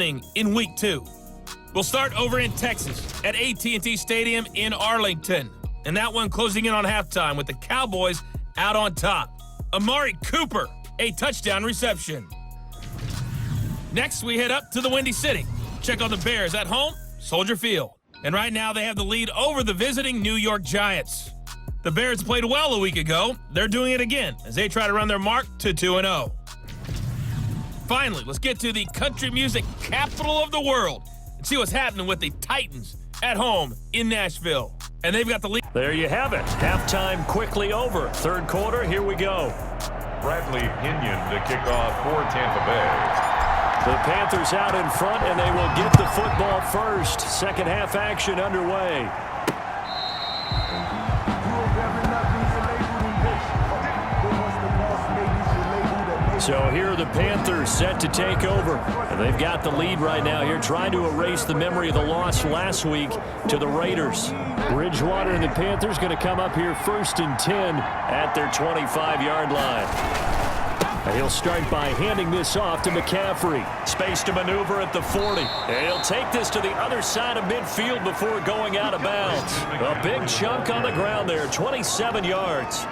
in Week 2. We'll start over in Texas at AT&T Stadium in Arlington. And that one closing in on halftime with the Cowboys out on top. Amari Cooper, a touchdown reception. Next, we head up to the Windy City. Check on the Bears at home, Soldier Field. And right now, they have the lead over the visiting New York Giants. The Bears played well a week ago. They're doing it again as they try to run their mark to 2-0. Finally, let's get to the country music capital of the world and see what's happening with the Titans at home in Nashville. And they've got the lead. There you have it. Halftime quickly over. Third quarter, here we go. Bradley Pinion to kick off for Tampa Bay. The Panthers out in front, and they will get the football first. Second half action underway. So here are the Panthers set to take over. And they've got the lead right now here, trying to erase the memory of the loss last week to the Raiders. Bridgewater and the Panthers going to come up here 1st and 10 at their 25-yard line. And he'll start by handing this off to McCaffrey. Space to maneuver at the 40. And he'll take this to the other side of midfield before going out of bounds. A big chunk on the ground there, 27 yards.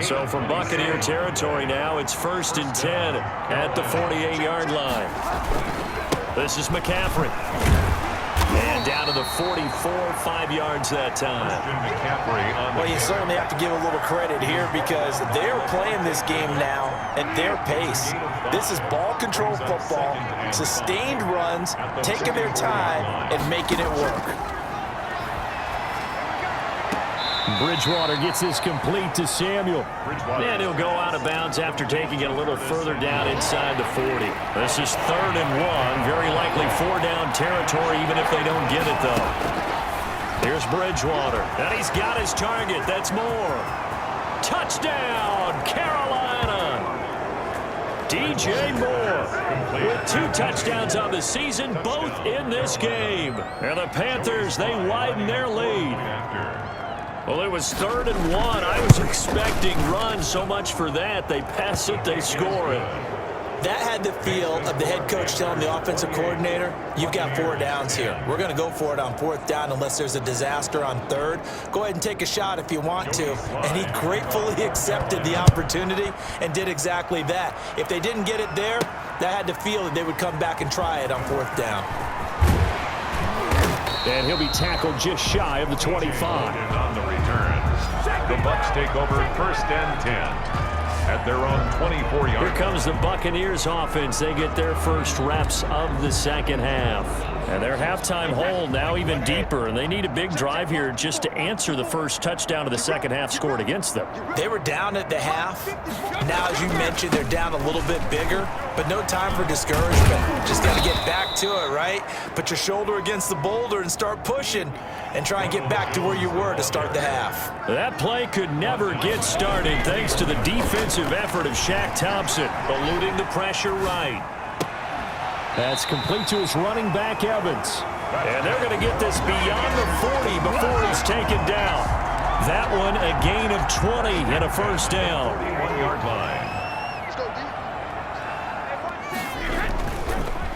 So from Buccaneer territory now, it's 1st and 10 at the 48-yard line. This is McCaffrey. And down to the 44, 5 yards that time. Well, you certainly have to give a little credit here because they're playing this game now at their pace. This is ball control football, sustained runs, taking their time and making it work. Bridgewater gets this complete to Samuel. And he'll go out of bounds after taking it a little further down inside the 40. This is 3rd and 1. Very likely 4-down territory even if they don't get it, though. Here's Bridgewater. And he's got his target. That's more. Touchdown, Carolina. DJ Moore with 2 touchdowns on the season, both in this game. And the Panthers, they widen their lead. Well, it was 3rd and 1. I was expecting runs. So much for that. They pass it, they score it. That had the feel of the head coach telling the offensive coordinator, you've got 4 downs here. We're going to go for it on 4th down unless there's a disaster on 3rd. Go ahead and take a shot if you want to. And he gratefully accepted the opportunity and did exactly that. If they didn't get it there, that had the feel that they would come back and try it on 4th down. And he'll be tackled just shy of the 25. On the return, the Bucs take over 1st and 10 at their own 24-yard. Here comes the Buccaneers offense. They get their first reps of the second half. And their halftime hole now even deeper, and they need a big drive here just to answer the first touchdown of the second half scored against them. They were down at the half. Now, as you mentioned, they're down a little bit bigger, but no time for discouragement. Just got to get back to it, right? Put your shoulder against the boulder and start pushing and try and get back to where you were to start the half. That play could never get started thanks to the defensive effort of Shaq Thompson, eluding the pressure right. That's complete to his running back, Evans. And they're going to get this beyond the 40 before he's taken down. That one a gain of 20 and a first down. 1-yard line.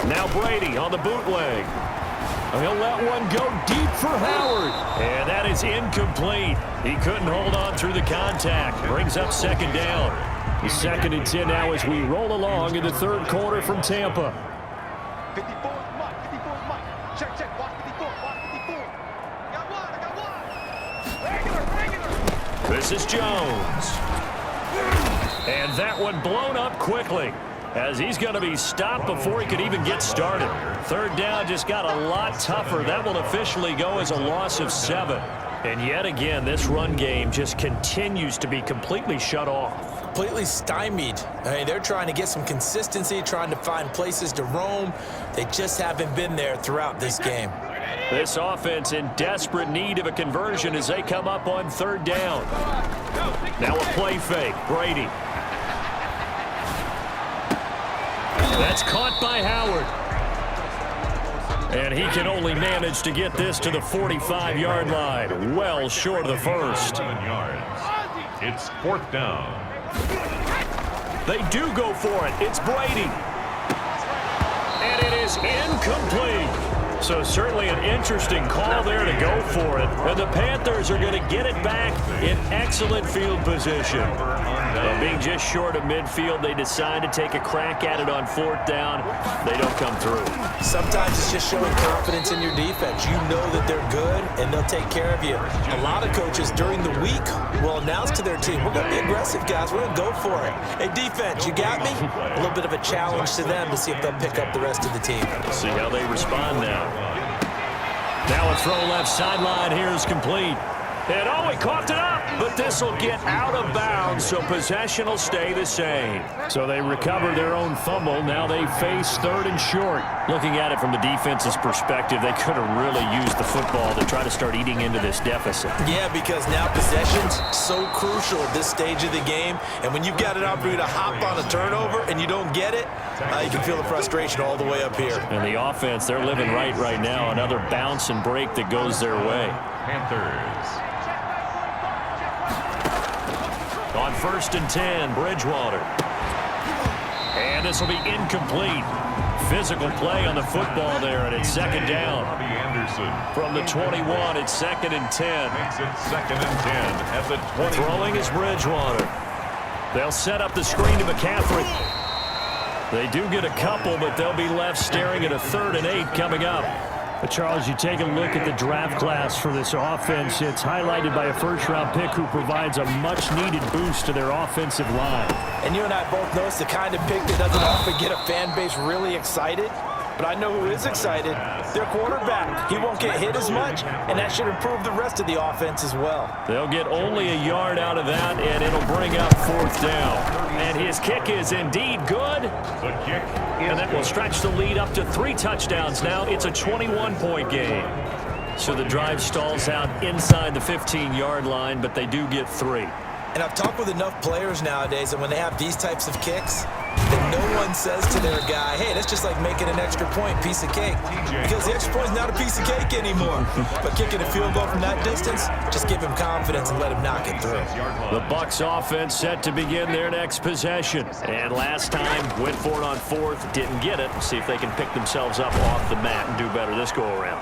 Now Brady on the bootleg. He'll let one go deep for Howard. And that is incomplete. He couldn't hold on through the contact. Brings up 2nd down. It's 2nd and 10 now as we roll along in the 3rd quarter from Tampa. 54, Mike. 54, Mike. Check. Watch 54. Watch 54. Got one. Regular. This is Jones. And that one blown up quickly as he's going to be stopped before he could even get started. 3rd down just got a lot tougher. That will officially go as a loss of 7. And yet again, this run game just continues to be completely shut off. Completely stymied. I mean, they're trying to get some consistency, trying to find places to roam. They just haven't been there throughout this game. This offense in desperate need of a conversion as they come up on 3rd down. Now a play fake. Brady. That's caught by Howard. And he can only manage to get this to the 45-yard line. Well short of the first. 7 yards. It's 4th down. They do go for it. It's Brady. And it is incomplete. So certainly an interesting call there to go for it. And the Panthers are going to get it back in excellent field position. Being just short of midfield, they decide to take a crack at it on 4th down. They don't come through. Sometimes it's just showing confidence in your defense. You know that they're good, and they'll take care of you. A lot of coaches during the week will announce to their team, we're going to be aggressive, guys. We're going to go for it. Hey, defense, you got me? A little bit of a challenge to them to see if they'll pick up the rest of the team. See how they respond now. Now a throw left sideline here is complete. And oh, he coughed it up, but this will get out of bounds, so possession will stay the same. So they recover their own fumble. Now they face 3rd and short. Looking at it from the defense's perspective, they could have really used the football to try to start eating into this deficit. Yeah, because now possession's so crucial at this stage of the game. And when you've got an opportunity to hop on a turnover and you don't get it, you can feel the frustration all the way up here. And the offense, they're living right now. Another bounce and break that goes their way. Panthers. On 1st and 10, Bridgewater. And this will be incomplete. Physical play on the football there, and it's 2nd down. From the 21, it's 2nd and 10. Makes it 2nd and 10 at the 20. Throwing is Bridgewater. They'll set up the screen to McCaffrey. They do get a couple, but they'll be left staring at a 3rd and 8 coming up. But Charles, you take a look at the draft class for this offense. It's highlighted by a 1st-round pick who provides a much-needed boost to their offensive line. And you and I both know it's the kind of pick that doesn't often get a fan base really excited. But I know who is excited. Their quarterback. He won't get hit as much, and that should improve the rest of the offense as well. They'll get only a yard out of that, and it'll bring up 4th down. And his kick is indeed good. The kick And that will stretch the lead up to 3 touchdowns now. It's a 21-point game. So the drive stalls out inside the 15-yard line, but they do get 3. And I've talked with enough players nowadays that when they have these types of kicks, that no one says to their guy, hey, that's just like making an extra point, piece of cake. Because the extra point is not a piece of cake anymore. But kicking a field goal from that distance, just give him confidence and let him knock it through. The Bucs offense set to begin their next possession. And last time, went for it on 4th, didn't get it. See if they can pick themselves up off the mat and do better this go-around.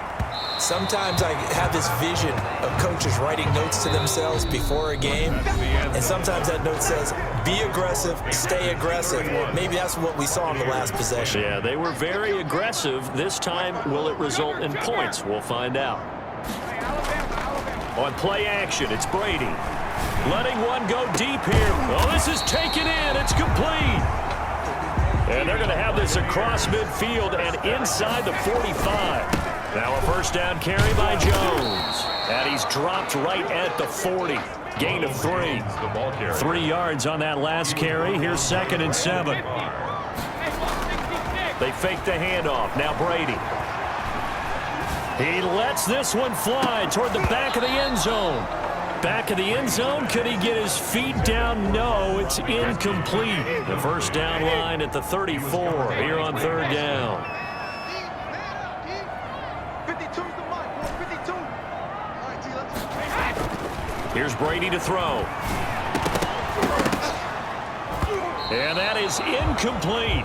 Sometimes I have this vision of coaches writing notes to themselves before a game, and sometimes that note says, be aggressive, stay aggressive. Maybe that's what we saw in the last possession. Yeah, they were very aggressive. This time, will it result in points? We'll find out. On play action, it's Brady. Letting one go deep here. Oh, this is taken in. It's complete. And they're going to have this across midfield and inside the 45. Now a 1st down carry by Jones. And he's dropped right at the 40. Gain of 3. 3 yards on that last carry. Here's 2nd and 7. They fake the handoff. Now Brady. He lets this one fly toward the back of the end zone. Back of the end zone. Could he get his feet down? No, it's incomplete. The 1st down line at the 34 here on 3rd down. 52's the mark. 52. All right, T, let's... Here's Brady to throw. And that is incomplete.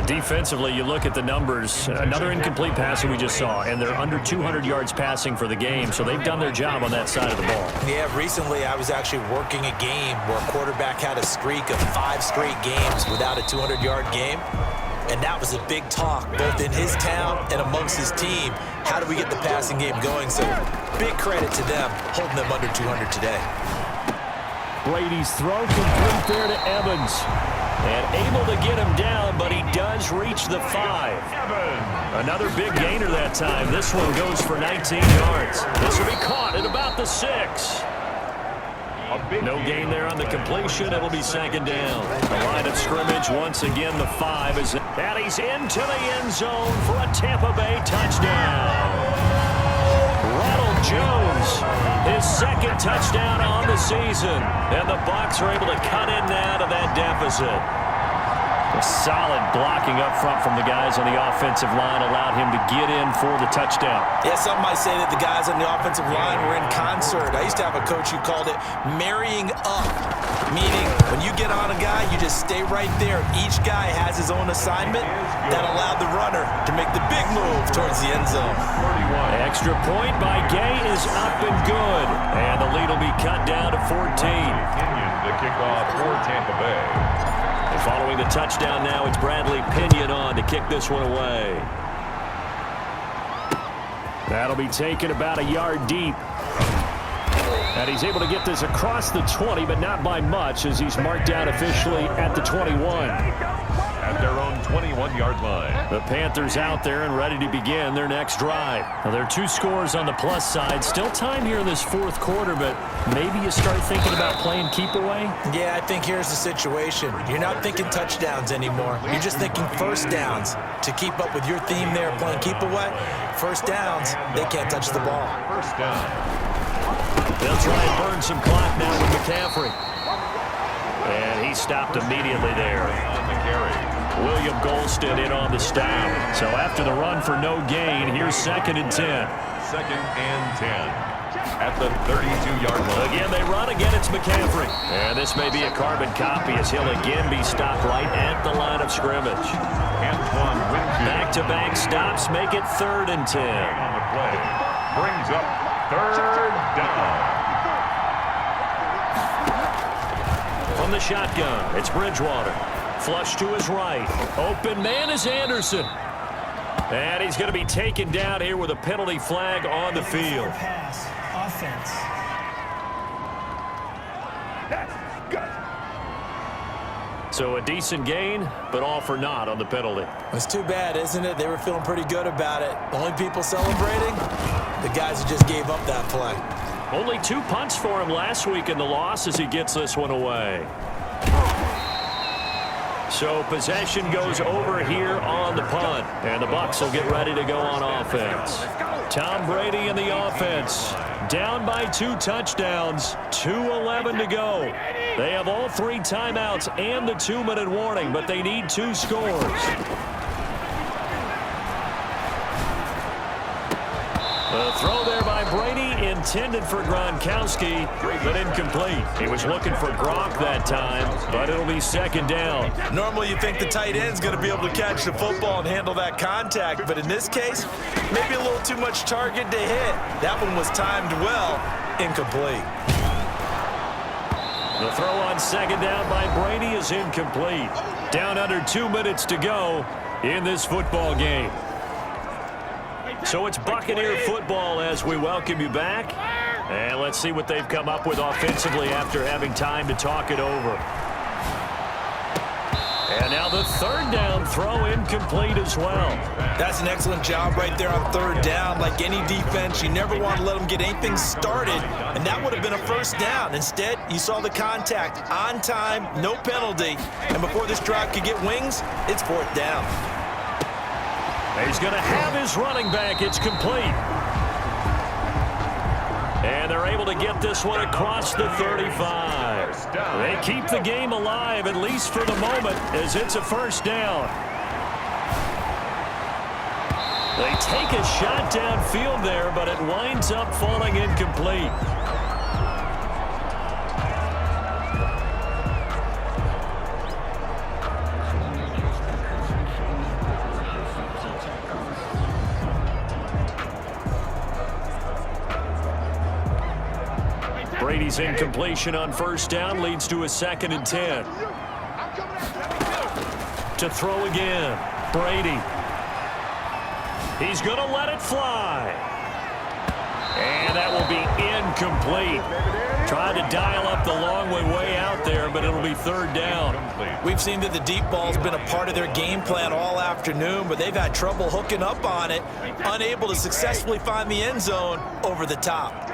Defensively, you look at the numbers. Another incomplete pass that we just saw, and they're under 200 yards passing for the game, so they've done their job on that side of the ball. Yeah, recently I was actually working a game where a quarterback had a streak of 5 straight games without a 200-yard game. And that was a big talk, both in his town and amongst his team. How do we get the passing game going? So big credit to them, holding them under 200 today. Brady's throw complete there to Evans. And able to get him down, but he does reach the 5. Another big gainer that time. This one goes for 19 yards. This will be caught at about the 6. No gain there on the completion. It'll be 2nd down. The line of scrimmage, once again, the 5 is... And he's into the end zone for a Tampa Bay touchdown. Ronald Jones, his 2nd touchdown on the season. And the Bucs are able to cut in now to that deficit. Solid blocking up front from the guys on the offensive line allowed him to get in for the touchdown. Yeah, some might say that the guys on the offensive line were in concert. I used to have a coach who called it marrying up, meaning when you get on a guy, you just stay right there. Each guy has his own assignment that allowed the runner to make the big move towards the end zone. Extra point by Gay is up and good. And the lead will be cut down to 14. The kickoff for Tampa Bay. And following the touchdown now, it's Bradley Pinion on to kick this one away. That'll be taken about a yard deep. And he's able to get this across the 20, but not by much, as he's marked down officially at the 21. At their own 21-yard line. The Panthers out there and ready to begin their next drive. Now, there are 2 scores on the plus side. Still time here in this fourth quarter, but maybe you start thinking about playing keep away? Yeah, I think here's the situation. You're not thinking touchdowns anymore. You're just thinking first downs. To keep up with your theme there, playing keep away, first downs, they can't touch the ball. First down. They'll try and burn some clock now with McCaffrey. And he stopped immediately there. On the carry. William Golston in on the stop. So after the run for no gain, here's 2nd and 10. 2nd and 10. At the 32-yard line. Again, they run. Again, it's McCaffrey. And this may be a carbon copy as he'll again be stopped right at the line of scrimmage. Antoine Winfield. Back-to-back stops make it 3rd and 10. On the play. Brings up 3rd down. From the shotgun, it's Bridgewater. Flush to his right. Open man is Anderson. And he's going to be taken down here with a penalty flag on the field. Pass. Offense. So a decent gain, but all for naught on the penalty. It's too bad, isn't it? They were feeling pretty good about it. The only people celebrating, the guys who just gave up that play. Only 2 punts for him last week in the loss as he gets this one away. So possession goes over here on the punt. And the Bucs will get ready to go on offense. Tom Brady in the offense. Down by 2 touchdowns. 2:11 to go. They have all 3 timeouts and the 2-minute warning, but they need 2 scores. The throw there by Brady, intended for Gronkowski, but incomplete. He was looking for Gronk that time, but it'll be 2nd down. Normally you think the tight end's going to be able to catch the football and handle that contact, but in this case, maybe a little too much target to hit. That one was timed well, incomplete. The throw on 2nd down by Brady is incomplete. Down under 2 minutes to go in this football game. So it's Buccaneer football as we welcome you back. And let's see what they've come up with offensively after having time to talk it over. And now the 3rd down throw incomplete as well. That's an excellent job right there on 3rd down. Like any defense, you never want to let them get anything started, and that would have been a 1st down. Instead, you saw the contact on time, no penalty, and before this drive could get wings, it's 4th down. He's going to have his running back. It's complete. And they're able to get this one across the 35. They keep the game alive, at least for the moment, as it's a 1st down. They take a shot downfield there, but it winds up falling incomplete. Brady's incompletion on 1st down leads to a 2nd and 10. To throw again, Brady. He's going to let it fly. And that will be incomplete. Tried to dial up the long way out there, but it'll be 3rd down. We've seen that the deep ball's been a part of their game plan all afternoon, but they've had trouble hooking up on it, unable to successfully find the end zone over the top.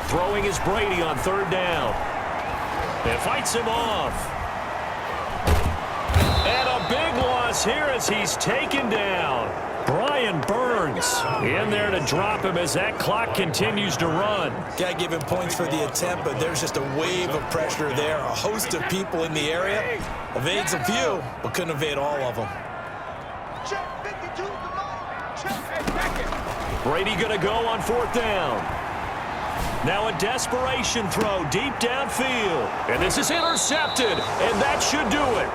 Throwing is Brady on 3rd down. And fights him off. And a big one us here as he's taken down. Brian Burns in there to drop him as that clock continues to run. Got to give him points for the attempt, but there's just a wave of pressure there. A host of people in the area. Evades a few, but couldn't evade all of them. Check 52 to line. Check. Brady going to go on 4th down. Now a desperation throw deep downfield. And this is intercepted, and that should do it.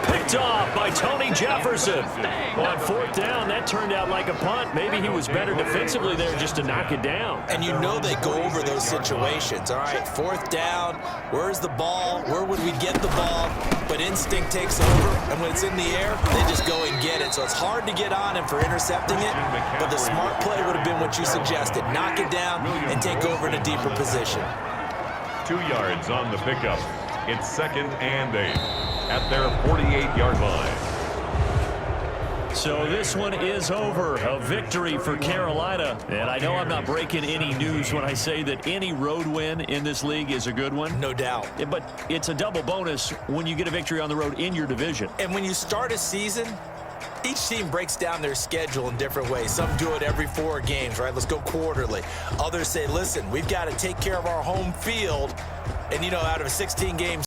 Picked off by Tony Jefferson. On 4th down, that turned out like a punt. Maybe he was better defensively there just to knock it down. And you know they go over those situations. All right, 4th down, where's the ball? Where would we get the ball? But instinct takes over, and when it's in the air, they just go and get it. So it's hard to get on him for intercepting it, but the smart play would have been what you suggested. Knock it down and take over in a deeper position. 2 yards on the pickup. It's 2nd and 8 at their 48-yard line. So this one is over. A victory for Carolina. And I know I'm not breaking any news when I say that any road win in this league is a good one. No doubt. But it's a double bonus when you get a victory on the road in your division. And when you start a season, each team breaks down their schedule in different ways. Some do it every 4 games, right? Let's go quarterly. Others say, listen, we've got to take care of our home field. And, you know, out of a 16-game